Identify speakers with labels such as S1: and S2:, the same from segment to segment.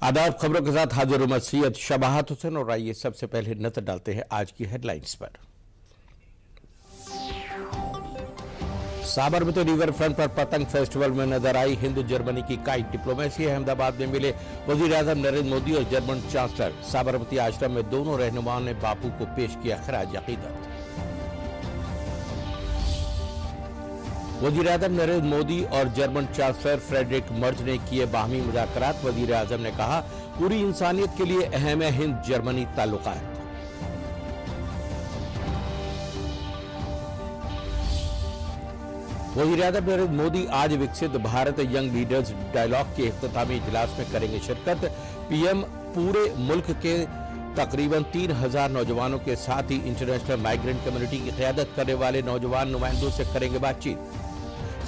S1: आदाब, खबरों के साथ हाजिर हूं मैं सैयद शबाहत हुसैन और आइए सबसे पहले नजर डालते हैं आज की हेडलाइंस पर। साबरमती रिवर फ्रंट पर पतंग फेस्टिवल में नजर आई हिंदू जर्मनी की काइट डिप्लोमेसी। अहमदाबाद में मिले वजीर आजम नरेंद्र मोदी और जर्मन चांसलर। साबरमती आश्रम में दोनों रहनुमाओं ने बापू को पेश किया खराज अकीदत। वजीर आजम नरेंद्र मोदी और जर्मन चांसलर फ्रेडरिक मर्ज ने किए बाहमी मुज़ाकरात। वजीर आजम ने कहा पूरी इंसानियत के लिए अहम है हिंद जर्मनी ताल्लुकात। वजीर आजम नरेंद्र मोदी आज विकसित भारत यंग लीडर्स डायलॉग के इख्तितामी इजलास में करेंगे शिरकत। पीएम पूरे मुल्क के तकरीबन 3000 नौजवानों के साथ ही इंटरनेशनल माइग्रेंट कम्युनिटी की क़यादत करने वाले नौजवान नुमाइंदों से करेंगे बातचीत।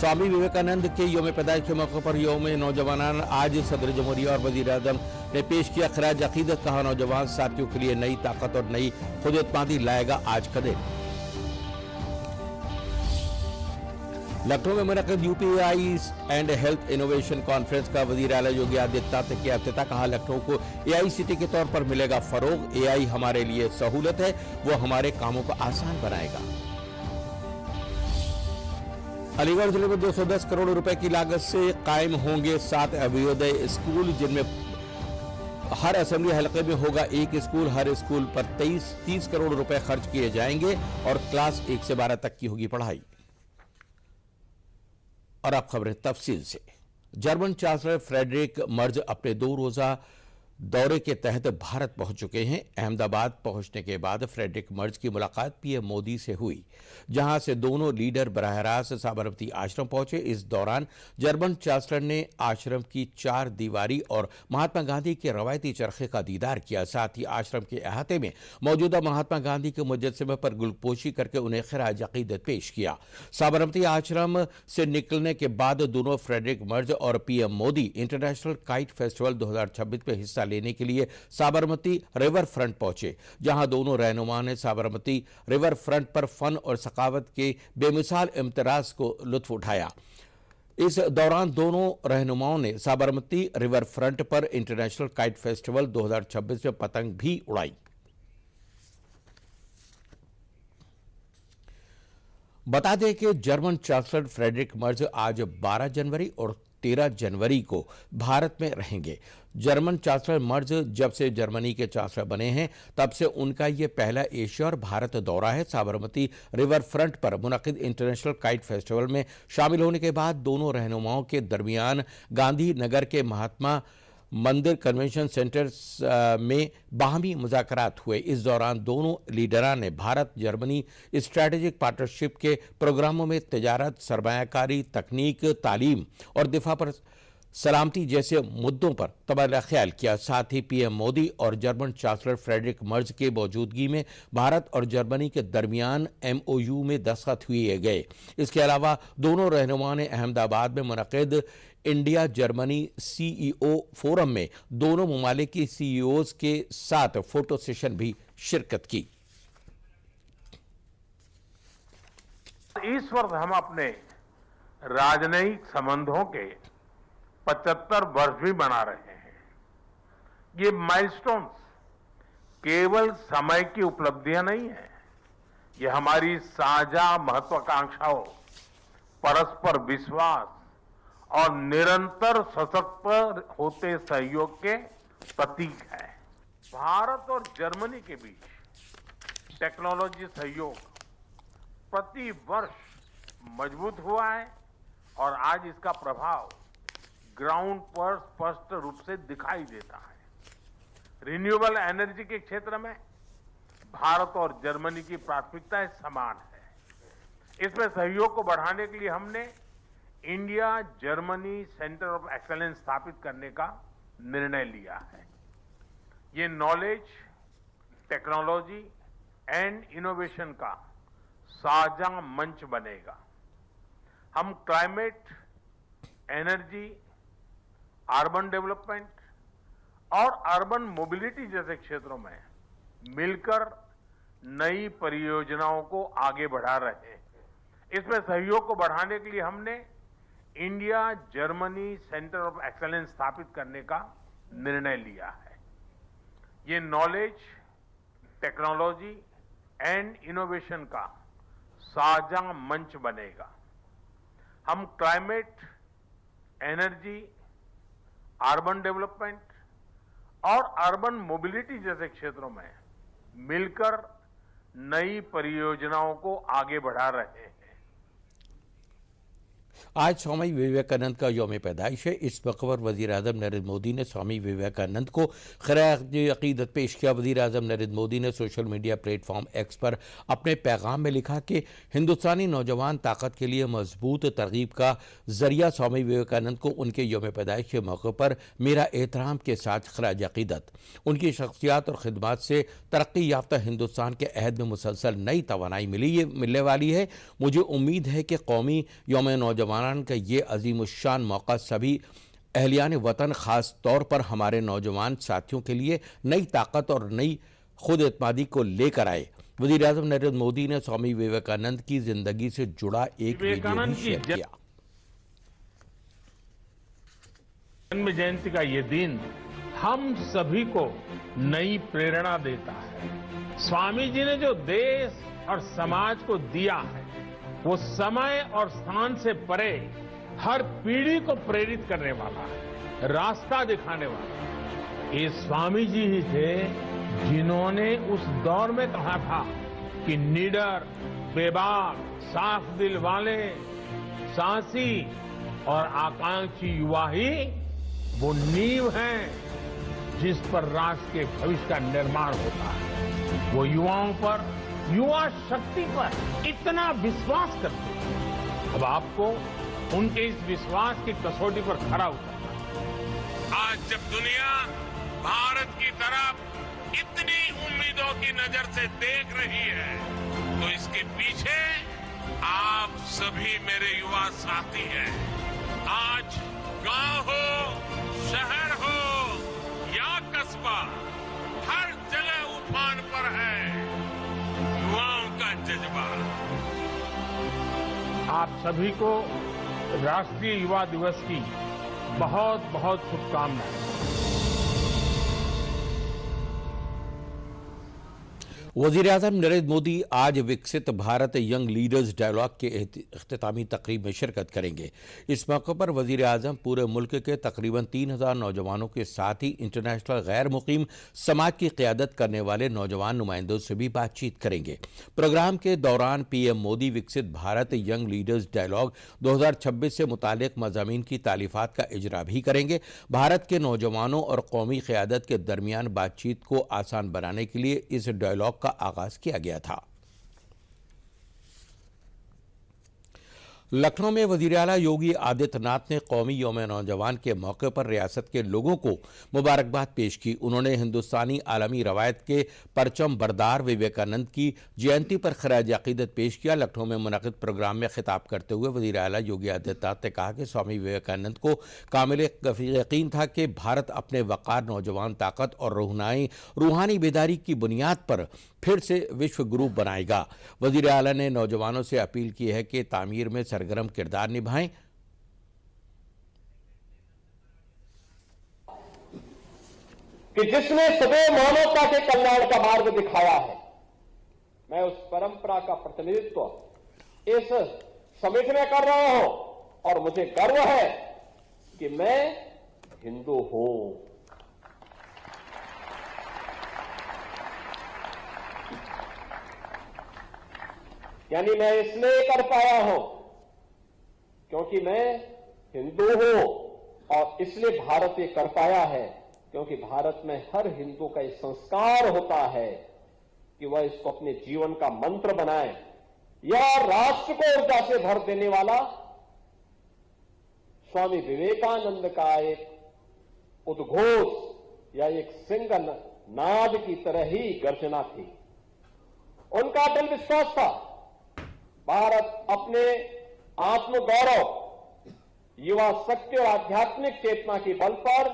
S1: स्वामी विवेकानंद के यौम पैदाइश के मौके पर यौम नौजवान आज सदर जमहूरिया और वजीर आजम ने पेश किया खराज अकीदत। कहा नौजवान साथियों के लिए नई ताकत और नई खुद-एतमादी लाएगा आज का दिन। लखनऊ में मुनक़िद UPI and health innovation conference का वज़ीर आला योगी आदित्यनाथ ने किया इफ्तिताह। कहा लखनऊ को एआई सिटी के तौर पर मिलेगा फरोग। एआई हमारे लिए सहूलत है, वो हमारे कामों को आसान बनाएगा। अलीगढ़ जिले में 210 करोड़ रुपए की लागत से कायम होंगे 7 अभ्युदय स्कूल, जिनमें हर असेंबली हलके में होगा एक स्कूल। हर स्कूल पर 30 करोड़ रुपए खर्च किए जाएंगे और क्लास 1 से 12 तक की होगी पढ़ाई। और अब खबरें तफसील से। जर्मन चांसलर फ्रेडरिक मर्ज अपने 2 रोजा दौरे के तहत भारत पहुंच चुके हैं। अहमदाबाद पहुंचने के बाद फ्रेडरिक मर्ज की मुलाकात पीएम मोदी से हुई, जहां से दोनों लीडर बराह रास्त साबरमती आश्रम पहुंचे। इस दौरान जर्मन चांसलर ने आश्रम की 4 दीवारी और महात्मा गांधी के रवायती चरखे का दीदार किया। साथ ही आश्रम के अहाते में मौजूदा महात्मा गांधी के मुजस्समे पर गुलपोशी करके उन्हें खराज अकीदत पेश किया। साबरमती आश्रम से निकलने के बाद दोनों फ्रेडरिक मर्ज और PM Modi international kite festival 2026 में हिस्सा लेने के लिए साबरमती रिवर फ्रंट पहुंचे, जहां दोनों रहनुमाओं ने साबरमती रिवर फ्रंट पर फन और सकावत के बेमिसाल इम्तिराज को लुत्फ उठाया। इस दौरान दोनों रहनुमाओं ने साबरमती रिवर फ्रंट पर इंटरनेशनल काइट फेस्टिवल 2026 में पतंग भी उड़ाई। बता दें कि जर्मन चांसलर फ्रेडरिक मर्ज आज 12 जनवरी और 13 जनवरी को भारत में रहेंगे। जर्मन चांसलर मर्ज जब से जर्मनी के चांसलर बने हैं तब से उनका यह पहला एशिया और भारत दौरा है। साबरमती रिवर फ्रंट पर मुनक़िद इंटरनेशनल काइट फेस्टिवल में शामिल होने के बाद दोनों रहनुमाओं के दरमियान गांधी नगर के महात्मा मंदिर कन्वेंशन सेंटर में बाहमी मुज़ाकरात हुए। इस दौरान दोनों लीडरान ने भारत जर्मनी स्ट्रैटेजिक पार्टनरशिप के प्रोग्रामों में तजारत, सरमायाकारी, तकनीक, तालीम और दिफा पर सलामती जैसे मुद्दों पर तबादला ख्याल किया। साथ ही पीएम मोदी और जर्मन चांसलर फ्रेडरिक मर्ज के मौजूदगी में भारत और जर्मनी के दरमियान MOU में दस्तखत हुए गए। इसके अलावा दोनों रहनुमाओं ने अहमदाबाद में मुनक़िद इंडिया जर्मनी CEO फोरम में दोनों ममालिक की CEOs के साथ फोटो सेशन भी शिरकत की।
S2: इस वर्ष हम अपने राजनयिक संबंधों के 75 वर्ष भी मना रहे हैं। ये माइलस्टोन्स केवल समय की उपलब्धियां नहीं है, ये हमारी साझा महत्वाकांक्षाओं, परस्पर विश्वास और निरंतर सशक्त होते सहयोग के प्रतीक है। भारत और जर्मनी के बीच टेक्नोलॉजी सहयोग प्रति वर्ष मजबूत हुआ है और आज इसका प्रभाव ग्राउंड पर स्पष्ट रूप से दिखाई देता है। रिन्यूएबल एनर्जी के क्षेत्र में भारत और जर्मनी की प्राथमिकताएं समान है। इसमें सहयोग को बढ़ाने के लिए हमने India Germany centre of excellence स्थापित करने का निर्णय लिया है। ये नॉलेज, टेक्नोलॉजी एंड इनोवेशन का साझा मंच बनेगा। हम क्लाइमेट, एनर्जी, अर्बन डेवलपमेंट और अर्बन मोबिलिटी जैसे क्षेत्रों में मिलकर नई परियोजनाओं को आगे बढ़ा रहे हैं। इसमें सहयोग को बढ़ाने के लिए हमने India Germany centre of excellence स्थापित करने का निर्णय लिया है। ये नॉलेज, टेक्नोलॉजी एंड इनोवेशन का साझा मंच बनेगा। हम क्लाइमेट, एनर्जी, अर्बन डेवलपमेंट और अर्बन मोबिलिटी जैसे क्षेत्रों में मिलकर नई परियोजनाओं को आगे बढ़ा रहे हैं।
S1: आज स्वामी विवेकानंद का यौम पैदाइश है। इस मौके पर वज़ीर-ए-आज़म नरेंद्र मोदी ने स्वामी विवेकानंद को खिराज अकीदत पेश किया। वज़ीर-ए-आज़म नरेंद्र मोदी ने सोशल मीडिया प्लेटफॉर्म एक्स पर अपने पैगाम में लिखा कि हिंदुस्तानी नौजवान ताकत के लिए मजबूत तरगीब का जरिया स्वामी विवेकानंद को उनके यौम पैदाइश के मौके पर मेरा एहतराम के साथ खिराज अकीदत। उनकी शख्सियत और खिदमत से तरक्की याफ्ता हिंदुस्तान के अहद में मुसलसल नई तवानाई मिलने वाली है। मुझे उम्मीद है कि कौमी यौम नौजवान का ये अजीम शान मौका सभी अहलियान वतन खास तौर पर हमारे नौजवान साथियों के लिए नई ताकत और नई खुद एतमादी को लेकर आए। वज़ीर-ए-आज़म नरेंद्र मोदी ने स्वामी विवेकानंद की जिंदगी से जुड़ा एक वीडियो भी शेयर किया।
S2: जन्म जयंती का ये दिन हम सभी को नई प्रेरणा देता है। स्वामी जी ने जो देश और समाज को दिया है वो समय और स्थान से परे हर पीढ़ी को प्रेरित करने वाला है, रास्ता दिखाने वाला है। ये स्वामी जी ही थे जिन्होंने उस दौर में कहा था कि निडर, बेबाक, साफ दिल वाले, साहसी और आकांक्षी युवा ही वो नींव हैं जिस पर राष्ट्र के भविष्य का निर्माण होता है। वो युवाओं पर, युवा शक्ति पर इतना विश्वास करते हैं। अब आपको उनके इस विश्वास की कसौटी पर खरा उतरना है। आज जब दुनिया भारत की तरफ इतनी उम्मीदों की नजर से देख रही है तो इसके पीछे आप सभी मेरे युवा साथी हैं। आज गांव हो, शहर हो या कस्बा, हर जगह उफान पर है युवाओं का जज्बा। आप सभी को राष्ट्रीय युवा दिवस की बहुत बहुत शुभकामनाएं।
S1: वज़ीर-ए-आज़म नरेंद्र मोदी आज विकसित भारत यंग लीडर्स डायलॉग के इख्तितामी तकरीब में शिरकत करेंगे। इस मौके पर वज़ीर-ए-आज़म पूरे मुल्क के तकरीबन 3000 नौजवानों के साथ ही इंटरनेशनल गैर मुकीम समाज की क़यादत करने वाले नौजवान नुमाइंदों से भी बातचीत करेंगे। प्रोग्राम के दौरान पीएम मोदी विकसित भारत यंग लीडर्स डायलॉग 2026 से मुतालिक मज़ामीन की तालीफात का इजरा भी करेंगे। भारत के नौजवानों और कौमी क़यादत के दरमियान बातचीत को आसान बनाने के लिए इस डायलॉग का आगाज किया गया था। लखनऊ में वज़ीर आला योगी आदित्यनाथ ने कौमी यौम नौजवान के मौके पर रियासत के लोगों को मुबारकबाद पेश की। उन्होंने हिंदुस्तानी आलमी रवायत के परचम बरदार विवेकानंद की जयंती पर खराज अकीदत पेश किया। लखनऊ में मुनक़िद प्रोग्राम में खिताब करते हुए वज़ीर आला योगी आदित्यनाथ ने कहा कि स्वामी विवेकानंद को कामिल यकीन था कि भारत अपने वक़ार, नौजवान ताकत और रूहानी बेदारी की बुनियाद पर फिर से विश्व गुरु बनाएगा। वज़ीर आला ने नौजवानों से अपील की है कि तामीर में सरगर्म किरदार निभाएं।
S3: कि जिसने सदैव मानवता के कल्याण का मार्ग दिखाया है, मैं उस परंपरा का प्रतिनिधित्व इस समिट में कर रहा हूं और मुझे गर्व है कि मैं हिंदू हूं। यानी मैं इसलिए कर पाया हूं क्योंकि मैं हिंदू हूं और इसलिए भारत ये कर पाया है क्योंकि भारत में हर हिंदू का ये संस्कार होता है कि वह इसको अपने जीवन का मंत्र बनाए। या राष्ट्र को ऊर्जा से भर देने वाला स्वामी विवेकानंद का एक उद्घोष या एक सिंह नाद की तरह ही गर्जना थी। उनका अटल विश्वास था भारत अपने आत्मगौरव, युवा शक्ति और आध्यात्मिक चेतना के बल पर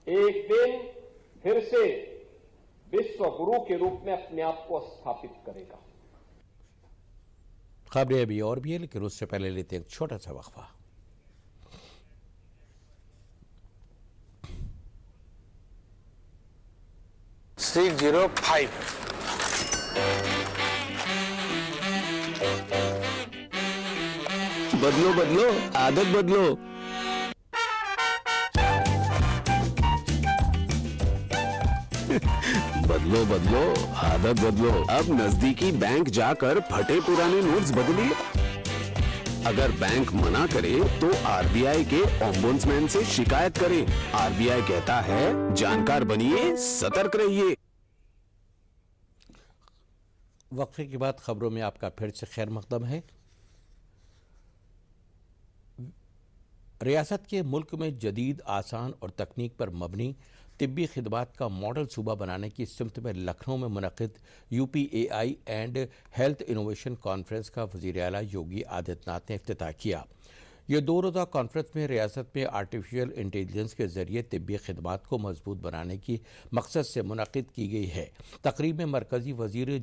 S3: एक दिन फिर से विश्व गुरु के रूप में अपने आप को स्थापित करेगा।
S1: खबरें अभी और भी है, लेकिन उससे पहले लेते हैं एक छोटा सा वक्फा।
S4: 605।
S5: बदलो बदलो, आदत बदलो। बदलो बदलो, आदत बदलो। अब नजदीकी बैंक जाकर फटे पुराने नोट्स बदलिए। अगर बैंक मना करे तो आरबीआई के ओम्बुड्समैन से शिकायत करें। आरबीआई कहता है, जानकार बनिए, सतर्क रहिए।
S1: वक्फे के बाद खबरों में आपका फिर से खैर मकदम है। रियासत के मुल्क में जदीद, आसान और तकनीक पर मबनी तिब्बी खिदमात का मॉडल सूबा बनाने की सिमत में लखनऊ में मुनक़िद UPAI and health innovation conference का वज़ीर आला योगी आदित्यनाथ ने इफ्तिताह किया। ये 2 रोज़ा कॉन्फ्रेंस में रियासत में आर्टिफिशियल इंटेलिजेंस के ज़रिए तिब्बी खिदमात को मजबूत बनाने की मकसद से मुनक़िद की गई है। तकरीब में मरकज़ी वज़ीर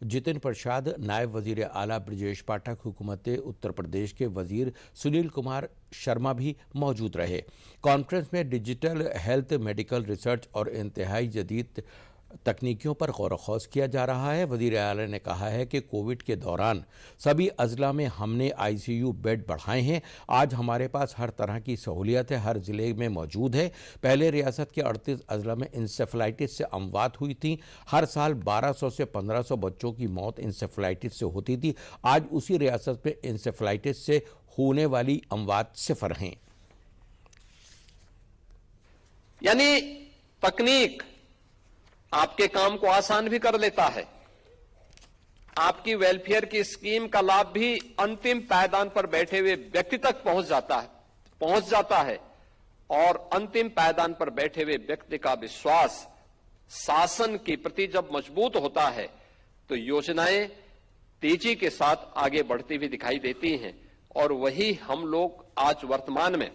S1: जितिन प्रसाद, नायब वज़ीर आला ब्रजेश पाठक, हुकूमत उत्तर प्रदेश के वज़ीर सुनील कुमार शर्मा भी मौजूद रहे। कॉन्फ्रेंस में डिजिटल हेल्थ, मेडिकल रिसर्च और इंतहाई जदीद तकनीकियों पर गौर ख़ौज़ किया जा रहा है। वज़ीर आला ने कहा है कि कोविड के दौरान सभी अज़ला में हमने ICU बेड बढ़ाए हैं। आज हमारे पास हर तरह की सहूलियत है, हर ज़िले में मौजूद है। पहले रियासत के 38 अज़ला में इंसेफ्लाइटिस से अमवात हुई थी। हर साल 1200 से 1500 बच्चों की मौत इंसेफ्लाइटिस से होती थी। आज उसी रियासत में इंसेफ्लाइटिस से होने वाली अमवात सिफर हैं।
S3: यानी तकनीक आपके काम को आसान भी कर लेता है। आपकी वेलफेयर की स्कीम का लाभ भी अंतिम पायदान पर बैठे हुए व्यक्ति तक पहुंच जाता है और अंतिम पायदान पर बैठे हुए व्यक्ति का विश्वास शासन के प्रति जब मजबूत होता है तो योजनाएं तेजी के साथ आगे बढ़ती हुई दिखाई देती हैं। और वही हम लोग आज वर्तमान में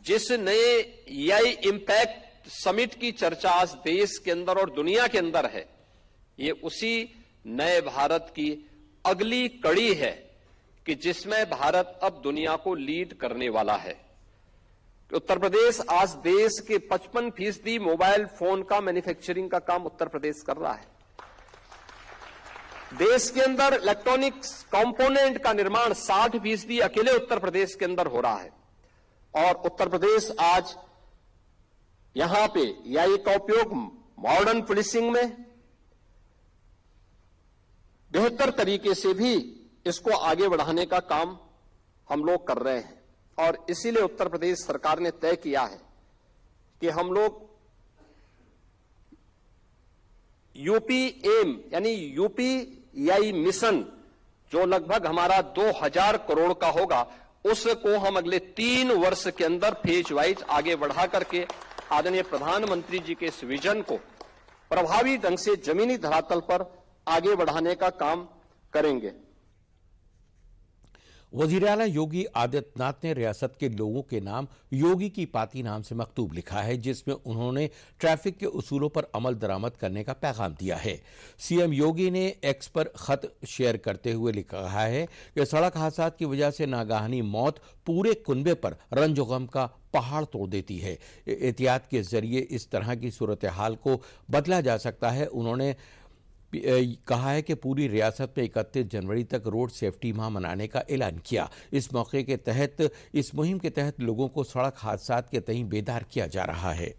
S3: जिस नए AI इम्पैक्ट समिट की चर्चा आज देश के अंदर और दुनिया के अंदर है, ये उसी नए भारत की अगली कड़ी है कि जिसमें भारत अब दुनिया को लीड करने वाला है। उत्तर प्रदेश आज देश के 55% मोबाइल फोन का मैन्युफैक्चरिंग का काम उत्तर प्रदेश कर रहा है। देश के अंदर इलेक्ट्रॉनिक्स कंपोनेंट का निर्माण 60% अकेले उत्तर प्रदेश के अंदर हो रहा है। और उत्तर प्रदेश आज यहां पे AI का उपयोग मॉडर्न पुलिसिंग में बेहतर तरीके से भी इसको आगे बढ़ाने का काम हम लोग कर रहे हैं। और इसीलिए उत्तर प्रदेश सरकार ने तय किया है कि हम लोग UP-AIM यानी UP-AI मिशन जो लगभग हमारा 2000 करोड़ का होगा, उसको हम अगले 3 वर्ष के अंदर फेज वाइज आगे बढ़ा करके आदरणीय प्रधानमंत्री जी के इस विजन को प्रभावी ढंग से जमीनी धरातल पर आगे बढ़ाने का काम करेंगे।
S1: वज़ीर आला योगी आदित्यनाथ ने रियासत के लोगों के नाम योगी की पाती नाम से मकतूब लिखा है, जिसमें उन्होंने ट्रैफिक के उसूलों पर अमल दरामद करने का पैगाम दिया है। CM योगी ने एक्स पर खत शेयर करते हुए लिखा है कि सड़क हादसात की वजह से नागाहानी मौत पूरे कुनबे पर रंजो गम का पहाड़ तोड़ देती है। एहतियात के जरिए इस तरह की सूरत हाल को बदला जा सकता है। उन्होंने कहा है कि पूरी रियासत में 31 जनवरी तक रोड सेफ्टी माह मनाने का ऐलान किया। इस मौके के तहत इस मुहिम के तहत लोगों को सड़क हादसात के तई बेदार किया जा रहा है।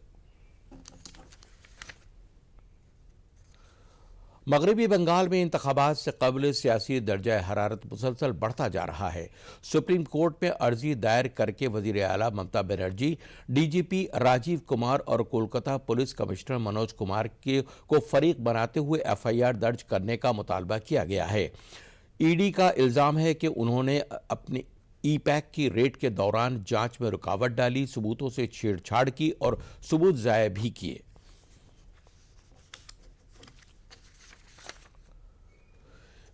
S1: मगरबी बंगाल में इंतखाबात से कबल सियासी दर्जा हरारत मुसलसल बढ़ता जा रहा है। सुप्रीम कोर्ट में अर्जी दायर करके वजीर आला ममता बनर्जी, DGP राजीव कुमार और कोलकाता पुलिस कमिश्नर मनोज कुमार को फरीक बनाते हुए FIR दर्ज करने का मुतालबा किया गया है। ED का इल्ज़ाम है कि उन्होंने अपनी E-पैक की रेड के दौरान जांच में रुकावट डाली, सबूतों से छेड़छाड़ की और सबूत ज़ाया भी किए।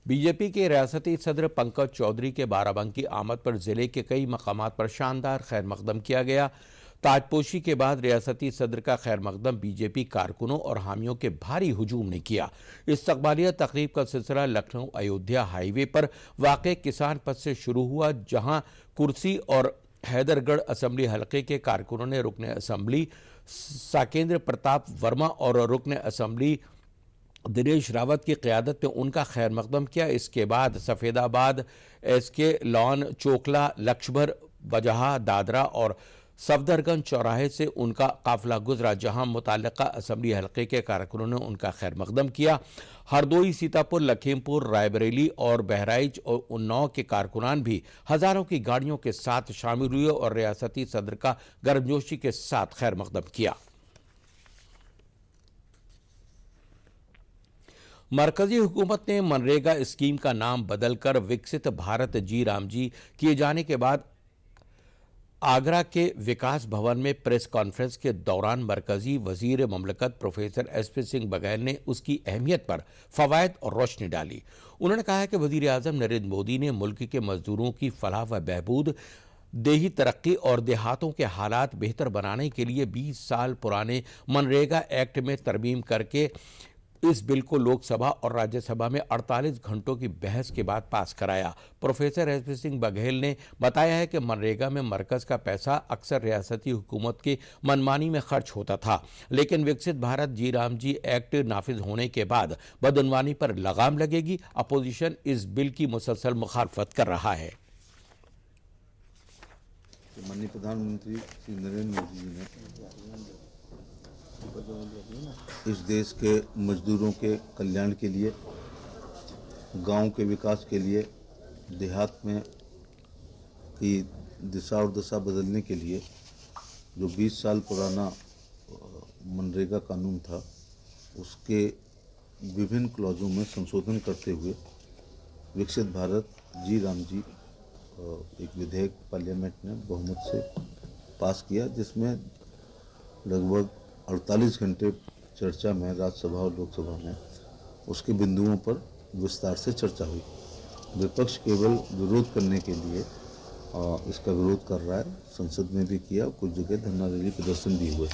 S1: बीजेपी के रियासती सदर पंकज चौधरी के बाराबंकी आमद पर जिले के कई मकामात पर शानदार खैर मकदम किया गया। ताजपोशी के बाद रियासती सदर का खैर मकदम बीजेपी कारकुनों और हामियों के भारी हुजूम ने किया। इस्तकबालिया तकरीब का सिलसिला लखनऊ अयोध्या हाईवे पर वाक़े किसान पथ से शुरू हुआ, जहां कुर्सी और हैदरगढ़ असम्बली हलके के कारकुनों ने रुकने असम्बली साकेंद्र प्रताप वर्मा और रुकन असेंबली दिनेश रावत की क़यादत में उनका खैर मकदम किया। इसके बाद सफ़ेदाबाद, एसके लॉन, चोकला, लक्ष्मण, वजहा, दादरा और सफदरगंज चौराहे से उनका काफिला गुजरा, जहां मुताल्लिका असेंबली हल्के के कारकुनों ने उनका खैर मकदम किया। हरदोई, सीतापुर, लखीमपुर, रायबरेली और बहराइच और उन्नाव के कारकुनान भी हजारों की गाड़ियों के साथ शामिल हुए और रियासती सदर का गर्मजोशी के साथ खैर मकदम किया। मरकजी हुकूमत ने मनरेगा स्कीम का नाम बदलकर विकसित भारत जी राम जी किए जाने के बाद आगरा के विकास भवन में प्रेस कॉन्फ्रेंस के दौरान मरकजी वजीर ममलकत प्रोफेसर एसपी सिंह बघेल ने उसकी अहमियत पर फवायद और रोशनी डाली। उन्होंने कहा है कि वजीर आजम नरेंद्र मोदी ने मुल्क के मजदूरों की फलाह व बहबूद, देही तरक्की और देहातों के हालात बेहतर बनाने के लिए 20 साल पुराने मनरेगा एक्ट में तरमीम करके इस बिल को लोकसभा और राज्यसभा में 48 घंटों की बहस के बाद पास कराया। प्रोफेसर एसपी सिंह बघेल ने बताया है कि मनरेगा में मरकज का पैसा अक्सर रियासती हुकूमत की मनमानी में खर्च होता था, लेकिन विकसित भारत जी राम जी एक्ट नाफिज होने के बाद बदनवानी पर लगाम लगेगी। अपोजिशन इस बिल की मुसलसल मुखालफत कर रहा है।
S4: माननीय प्रधानमंत्री श्री नरेंद्र मोदी जी ने इस देश के मजदूरों के कल्याण के लिए, गांव के विकास के लिए, देहात में की दिशा और दशा बदलने के लिए जो 20 साल पुराना मनरेगा कानून था, उसके विभिन्न क्लॉजों में संशोधन करते हुए विकसित भारत जी राम जी एक विधेयक पार्लियामेंट ने बहुमत से पास किया, जिसमें लगभग 48 घंटे चर्चा में राज्यसभा और लोकसभा में उसके बिंदुओं पर विस्तार से चर्चा हुई। विपक्ष केवल विरोध करने के लिए इसका विरोध कर रहा है। संसद में भी किया, कुछ जगह धरना रैली प्रदर्शन भी हुए।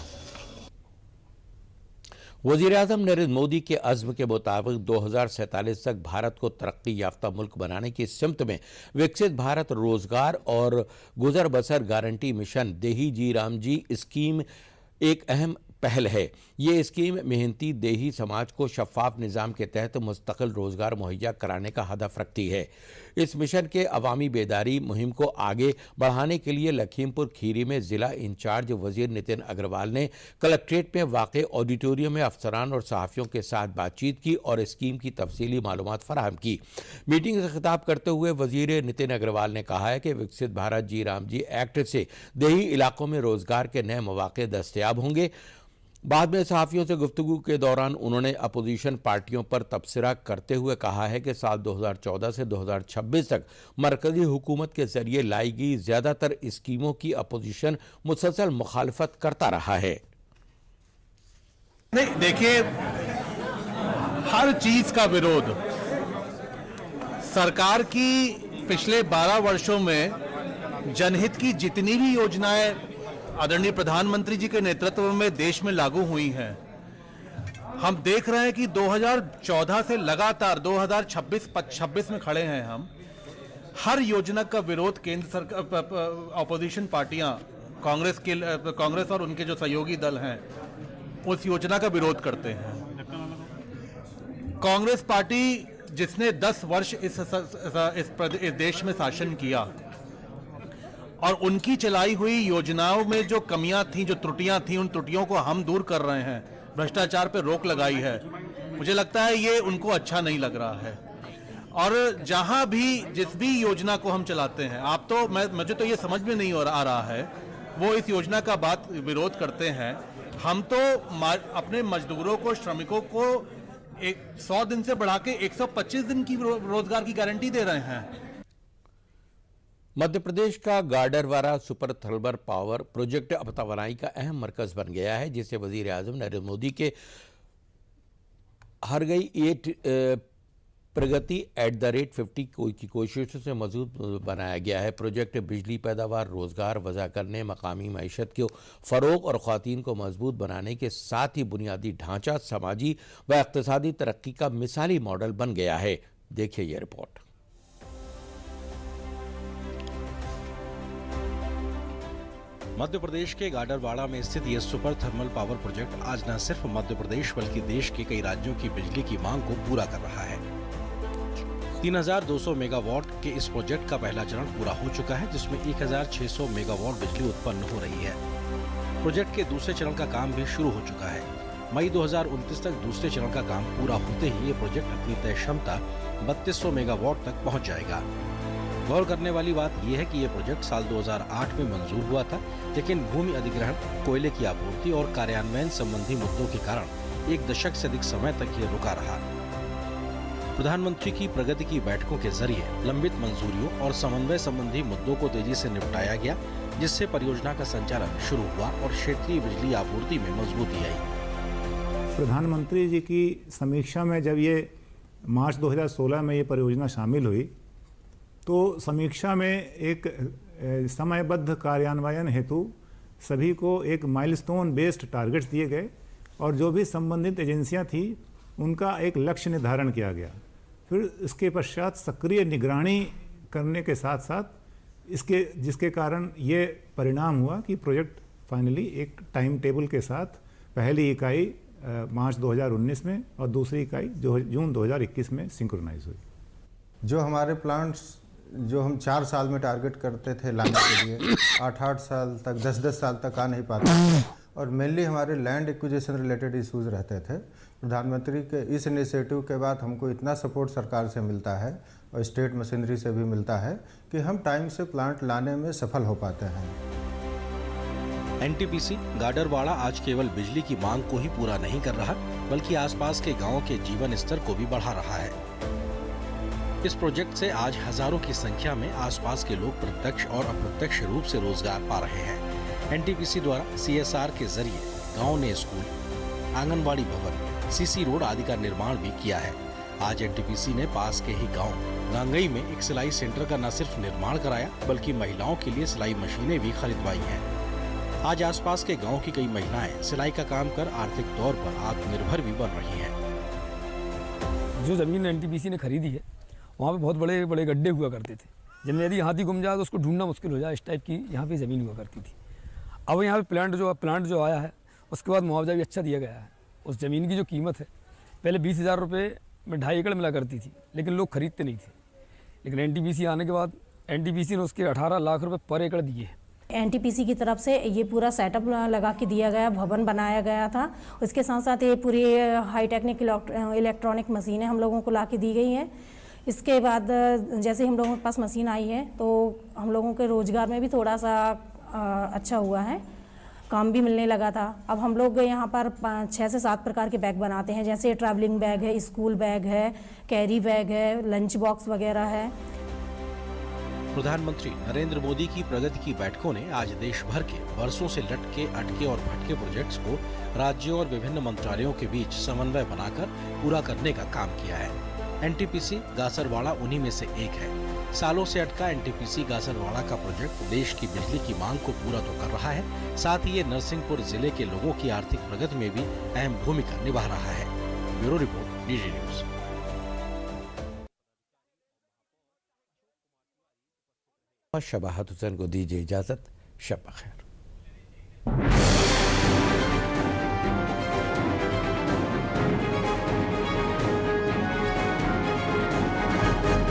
S1: वज़ीर आज़म नरेंद्र मोदी के अज़्म के मुताबिक 2047 तक भारत को तरक्की याफ्ता मुल्क बनाने की सिमत में विकसित भारत रोजगार और गुजर बसर गारंटी मिशन देही जी राम जी स्कीम एक अहम पहल है। ये स्कीम मेहनती देही समाज को शफाफ निज़ाम के तहत मुस्तकिल रोजगार मुहैया कराने का हदफ रखती है। इस मिशन के अवामी बेदारी मुहिम को आगे बढ़ाने के लिए लखीमपुर खीरी में जिला इंचार्ज वजीर नितिन अग्रवाल ने कलेक्ट्रेट में वाक़ ऑडिटोरियम में अफसरान और सहाफ़ियों के साथ बातचीत की और स्कीम की तफसीली मालूमात फराहम की। मीटिंग से खिताब करते हुए वजीर नितिन अग्रवाल ने कहा है कि विकसित भारत जी राम जी एक्ट से देही इलाकों में रोजगार के नए मौके दस्तयाब होंगे। बाद में सहाफ़ियों से गुफ्तगू के दौरान उन्होंने अपोजिशन पार्टियों पर तबसरा करते हुए कहा है कि साल 2014 से 2026 तक मरकजी हुकूमत के जरिए लाई गई ज़्यादातर स्कीमों की अपोजिशन मुसलसल मुखालफत करता रहा है।
S6: नहीं, देखिए, हर चीज का विरोध सरकार की पिछले 12 वर्षों में जनहित की जितनी भी योजनाएं आदरणीय प्रधानमंत्री जी के नेतृत्व में देश में लागू हुई हैं, हम देख रहे हैं कि 2014 से लगातार 2026 में खड़े हैं हम। हर योजना का विरोध केंद्र सरकार, ऑपोजिशन पार्टियां, कांग्रेस और उनके जो सहयोगी दल हैं उस योजना का विरोध करते हैं। कांग्रेस पार्टी जिसने 10 वर्ष इस देश में शासन किया और उनकी चलाई हुई योजनाओं में जो कमियां थीं, जो त्रुटियां थीं, उन त्रुटियों को हम दूर कर रहे हैं, भ्रष्टाचार पे रोक लगाई है। मुझे लगता है ये उनको अच्छा नहीं लग रहा है। और जहां भी जिस भी योजना को हम चलाते हैं, आप तो मुझे तो ये समझ में नहीं आ रहा है, वो इस योजना का बात विरोध करते हैं। हम तो अपने मजदूरों को, श्रमिकों को 100 दिन से बढ़ा के 125 दिन की रोजगार की गारंटी दे रहे हैं।
S1: मध्य प्रदेश का Gadarwara super thermal power project अब तवानाई का अहम मरकज बन गया है, जिसे वजीर आजम नरेंद्र मोदी के हर गई 8 प्रगति @50 की कोशिशों से मजबूत बनाया गया है। प्रोजेक्ट बिजली पैदावार, रोजगार वज़ा करने, मकामी मईशत को फ़रोग और ख़वातीन को मजबूत बनाने के साथ ही बुनियादी ढांचा, समाजी व इक़्तिसादी तरक्की का मिसाली मॉडल बन गया है। देखिए ये रिपोर्ट।
S7: मध्य प्रदेश के गाडरवाड़ा में स्थित ये सुपर थर्मल पावर प्रोजेक्ट आज न सिर्फ मध्य प्रदेश बल्कि देश के कई राज्यों की बिजली की मांग को पूरा कर रहा है। 3200 मेगावाट के इस प्रोजेक्ट का पहला चरण पूरा हो चुका है, जिसमें 1600 मेगावाट बिजली उत्पन्न हो रही है। प्रोजेक्ट के दूसरे चरण का काम भी शुरू हो चुका है। मई 2029 तक दूसरे चरण का काम पूरा होते ही ये प्रोजेक्ट अपनी तय क्षमता 3200 मेगावाट तक पहुंच जाएगा। गौर करने वाली बात यह है कि ये प्रोजेक्ट साल 2008 में मंजूर हुआ था, लेकिन भूमि अधिग्रहण, कोयले की आपूर्ति और कार्यान्वयन संबंधी मुद्दों के कारण 1 दशक से अधिक समय तक ये रुका रहा। प्रधानमंत्री की प्रगति की बैठकों के जरिए लंबित मंजूरियों और समन्वय संबंधी मुद्दों को तेजी से निपटाया गया, जिससे परियोजना का संचालन शुरू हुआ और क्षेत्रीय बिजली आपूर्ति में मजबूती आई।
S8: प्रधानमंत्री जी की समीक्षा में जब ये मार्च 2016 में ये परियोजना शामिल हुई, तो समीक्षा में एक समयबद्ध कार्यान्वयन हेतु सभी को एक माइलस्टोन बेस्ड टारगेट्स दिए गए और जो भी संबंधित एजेंसियां थी उनका एक लक्ष्य निर्धारण किया गया। फिर इसके पश्चात सक्रिय निगरानी करने के साथ साथ जिसके कारण ये परिणाम हुआ कि प्रोजेक्ट फाइनली एक टाइम टेबल के साथ पहली इकाई मार्च 2019 में और दूसरी इकाई जून 2021 में सिंक्रोनाइज हुई।
S9: जो हमारे प्लांट्स जो हम 4 साल में टारगेट करते थे लाने के लिए 8-8 साल तक 10-10 साल तक आ नहीं पाते थे और मेनली हमारे लैंड एक्विजिशन रिलेटेड इश्यूज रहते थे। प्रधानमंत्री के इस इनिशिएटिव के बाद हमको इतना सपोर्ट सरकार से मिलता है और स्टेट मशीनरी से भी मिलता है कि हम टाइम से प्लांट लाने में सफल हो पाते हैं।
S7: एनटीपीसी गाडरवाड़ा आज केवल बिजली की मांग को ही पूरा नहीं कर रहा, बल्कि आसपास के गांवों के जीवन स्तर को भी बढ़ा रहा है। इस प्रोजेक्ट से आज हजारों की संख्या में आसपास के लोग प्रत्यक्ष और अप्रत्यक्ष रूप से रोजगार पा रहे हैं। एनटीपीसी द्वारा सीएसआर के जरिए गांव ने स्कूल, आंगनबाड़ी भवन, सीसी रोड आदि का निर्माण भी किया है। आज एनटीपीसी ने पास के ही गांव गांगई में एक सिलाई सेंटर का न सिर्फ निर्माण कराया, बल्कि महिलाओं के लिए सिलाई मशीनें भी खरीदवाई हैं। आज आसपास के गांव की कई महिलाएं सिलाई का काम कर आर्थिक तौर पर आत्मनिर्भर भी बन रही हैं।
S10: जो जमीन एनटीपीसी ने खरीदी है वहाँ पे बहुत बड़े बड़े गड्ढे हुआ करते थे, जिनमें यदि हाथी गुम जाए तो उसको ढूंढना मुश्किल हो जाए, इस टाइप की यहाँ पे ज़मीन हुआ करती थी। अब यहाँ पे प्लांट जो आया है उसके बाद मुआवजा भी अच्छा दिया गया है। उस ज़मीन की जो कीमत है पहले 20,000 रुपये में 2.5 एकड़ मिला करती थी, लेकिन लोग खरीदते नहीं थे। लेकिन एनटीपीसी आने के बाद एनटीपीसी ने उसके 18 लाख रुपये पर एकड़ दिए हैं।
S11: एनटीपीसी की तरफ से ये पूरा सेटअप लगा के दिया गया, भवन बनाया गया था। उसके साथ साथ ये पूरी हाईटेक्निक इलेक्ट्रॉनिक मशीनें हम लोगों को ला के दी गई हैं। इसके बाद जैसे हम लोगों के पास मशीन आई है तो हम लोगों के रोज़गार में भी थोड़ा सा अच्छा हुआ है, काम भी मिलने लगा था। अब हम लोग यहाँ पर 6 से 7 प्रकार के बैग बनाते हैं, जैसे ट्रैवलिंग बैग है, स्कूल बैग है, कैरी बैग है, लंच बॉक्स वगैरह है।
S7: प्रधानमंत्री नरेंद्र मोदी की प्रगति की बैठकों ने आज देश भर के वर्षों से लटके, अटके और भटके प्रोजेक्ट्स को राज्यों और विभिन्न मंत्रालयों के बीच समन्वय बनाकर पूरा करने का काम किया है। एनटीपीसी गासरवाड़ा उन्हीं में से एक है। सालों से अटका एनटीपीसी गासरवाड़ा का प्रोजेक्ट देश की बिजली की मांग को पूरा तो कर रहा है, साथ ही ये नरसिंहपुर जिले के लोगों की आर्थिक प्रगति में भी अहम भूमिका निभा रहा है। Bureau report, DD news.
S1: Shabahat Hussain को दीजिए इजाजत। शब बखैर।